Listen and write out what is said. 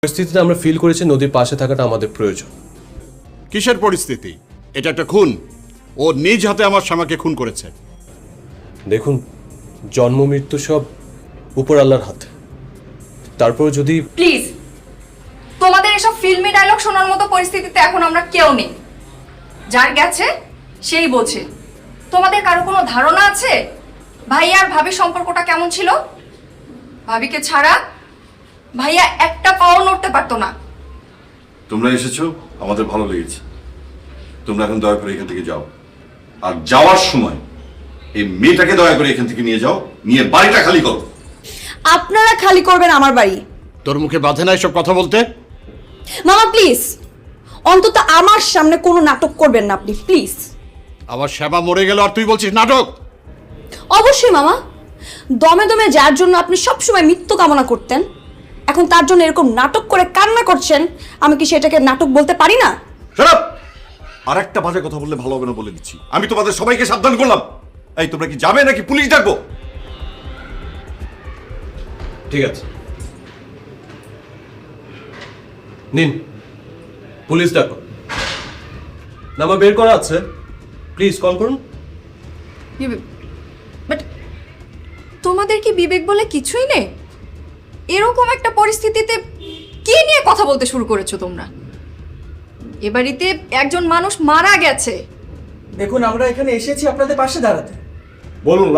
পরিস্থিতিতে আমরা ফিল করেছি নদীর পাশে থাকাটা আমাদের প্রয়োজন। কিসের পরিস্থিতি? এটা একটা খুন। ও নিজ হাতে আমার স্বামীকে খুন করেছে। দেখুন, জন্ম মৃত্যু সব উপর আল্লাহর হাতে। তারপর যদি প্লিজ, তোমাদের এসব ফিল্মি ডায়লগ শোনার মতো পরিস্থিতিতে এখন আমরা কেউ নেই। যার গেছে সেই বোঝে। তোমাদের কারো কোনো ধারণা আছে ভাইয়া আর ভাবির সম্পর্কটা কেমন ছিল? ভাবিকে ছাড়া ভাইয়া একটা পাও নড়তে পারতো না। তোমরা এসেছো, আমাদের ভালো লেগেছে। তোমরা এখন দয়া করে এখান থেকে যাও, আর যাওয়ার সময় এই মেয়েটাকে দয়া করে এখান থেকে নিয়ে যাও, নিয়ে বাড়িটা খালি করো। আপনারা খালি করবেন আমার বাড়ি। তোর মুখে বাধে না এসব কথা বলতে? মামা প্লিজ, অন্তত আমার সামনে কোনো নাটক করবেন না আপনি, প্লিজ। আমার শ্যামা মরে গেল আর তুই বলছিস নাটক? অবশ্যই মামা, দমে দমে যার জন্য আপনি সবসময় মৃত্যু কামনা করতেন, এখন তার জন্য এরকম নাটক করে কান্না করছেন, আমি কি সেটাকে নাটক বলতে পারি না? Shut up! আর একটা বাজে কথা বললে ভালো হবে না বলে দিচ্ছি। আমি তোমাদের সবাইকে সাবধান করলাম। এই তোমরা কি যাবে নাকি পুলিশ ডাকবো? ঠিক আছে, নিন পুলিশ ডাকো। নাম্বার বের করা আছে, প্লিজ কল করুন। বাট তোমাদের কি বিবেক বলে কিছুই নেই? এরকম একটা পরিস্থিতিতে কি নিয়ে কথা বলতে শুরু করেছো তোমরা? এ বাড়িতে একজন মানুষ মারা গেছে। দেখুন, আমরা এখানে এসেছি আপনাদের পাশে দাঁড়াতে। বলুন,